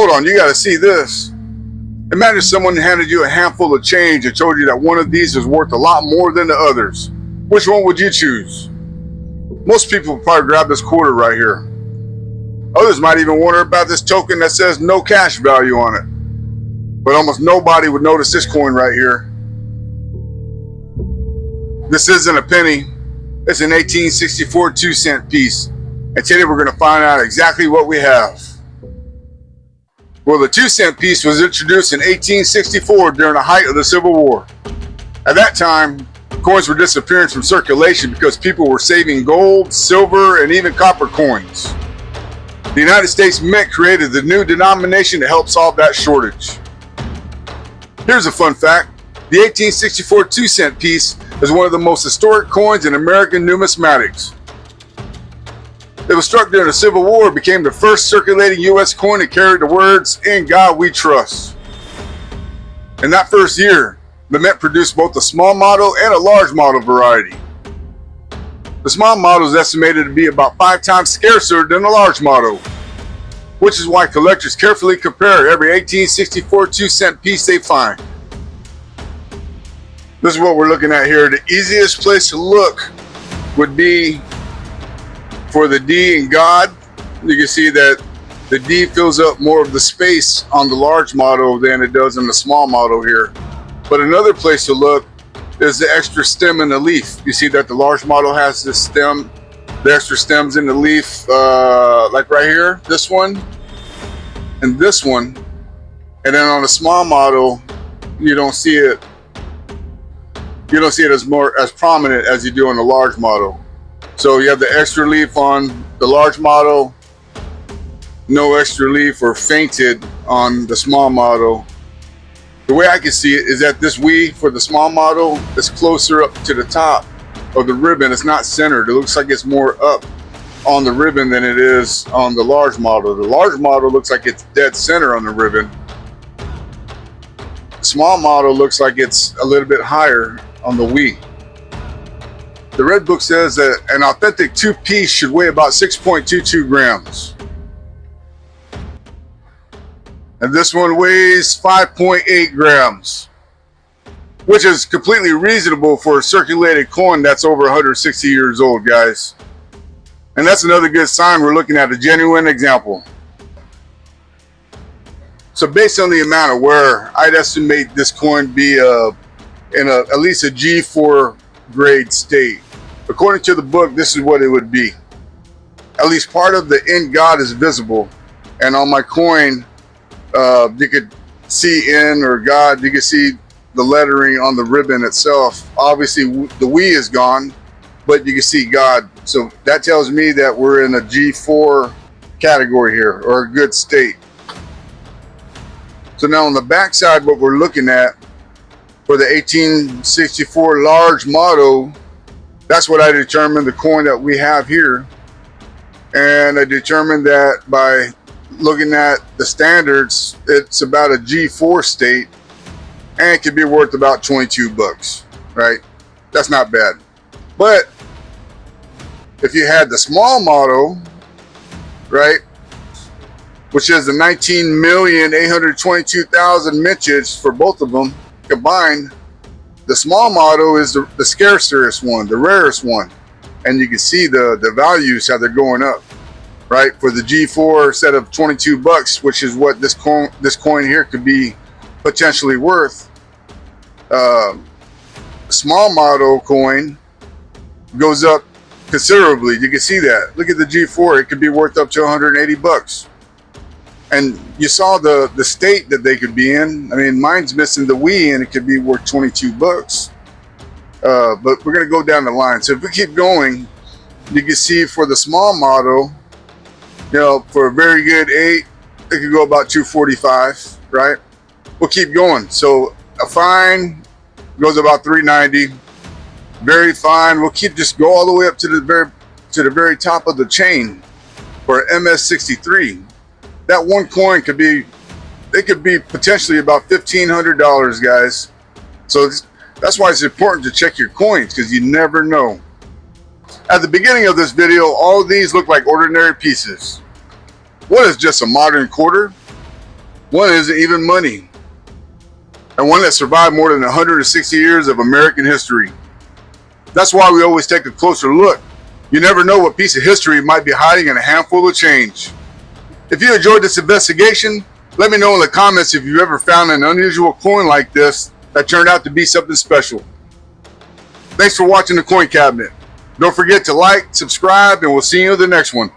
hold on, you got to see this. Imagine someone handed you a handful of change and told you that one of these is worth a lot more than the others. Which one would you choose? Most people would probably grab this quarter right here. Others might even wonder about this token that says no cash value on it. But almost nobody would notice this coin right here. This isn't a penny. It's an 1864 2-cent piece. And today we're going to find out exactly what we have. Well, the 2-cent piece was introduced in 1864 during the height of the Civil War. At that time, coins were disappearing from circulation because people were saving gold, silver, and even copper coins. The United States Mint created the new denomination to help solve that shortage. Here's a fun fact. The 1864 2-cent piece is one of the most historic coins in American numismatics. It was struck during the Civil War and became the first circulating U.S. coin to carry the words, "In God We Trust." In that first year, the Mint produced both a small model and a large model variety. The small model is estimated to be about 5 times scarcer than the large model, which is why collectors carefully compare every 1864 2-cent piece they find. This is what we're looking at here. The easiest place to look would be for the D in God. You can see that the D fills up more of the space on the large model than it does in the small model here. But another place to look is the extra stem in the leaf. You see that the large model has this stem, the extra stems in the leaf, like right here, this one, and this one. And then on the small model, you don't see it. You don't see it as prominent as you do on the large model. So you have the extra leaf on the large model, no extra leaf or fainted on the small model. The way I can see it is that this weave for the small model is closer up to the top of the ribbon. It's not centered. It looks like it's more up on the ribbon than it is on the large model. The large model looks like it's dead center on the ribbon. The small model looks like it's a little bit higher on the weave. The Red Book says that an authentic 2-piece should weigh about 6.22 grams. And this one weighs 5.8 grams, which is completely reasonable for a circulated coin that's over 160 years old, guys. And that's another good sign we're looking at a genuine example. So based on the amount of wear, I'd estimate this coin be in at least a G4 grade state. According to the book, this is what it would be. At least part of the "In God" is visible. And on my coin, you could see "In" or "God." You can see the lettering on the ribbon itself. Obviously, the "We" is gone, but you can see "God." So that tells me that we're in a G4 category here, or a good state. So now on the back side, what we're looking at for the 1864 large model, that's what I determined the coin that we have here. And I determined that by looking at the standards, it's about a G4 state, and it could be worth about 22 bucks, right? That's not bad. But if you had the small model, right, which is the 19,822,000 mintage for both of them combined, the small model is the scarcest one, the rarest one. And you can see the values, how they're going up, right? For the G4 set of 22 bucks, which is what this coin here could be potentially worth. Small model coin goes up considerably. You can see that. Look at the G4. It could be worth up to 180 bucks. And you saw the state that they could be in. I mean, mine's missing the "We" and it could be worth 22 bucks. But we're going to go down the line. So if we keep going, you can see for the small model, you know, for a very good 8, it could go about 245, right? We'll keep going. So a fine goes about 390. Very fine. We'll just go all the way up to the very top of the chain for MS63. That one coin could be potentially about $1,500, guys. So that's why it's important to check your coins, because you never know. At the beginning of this video, all of these look like ordinary pieces. What is just a modern quarter? One isn't even money, and one that survived more than 160 years of American history. That's why we always take a closer look. You never know what piece of history might be hiding in a handful of change. If you enjoyed this investigation, let me know in the comments if you've ever found an unusual coin like this that turned out to be something special. Thanks for watching the Coin Cabinet. Don't forget to like, subscribe, and we'll see you in the next one.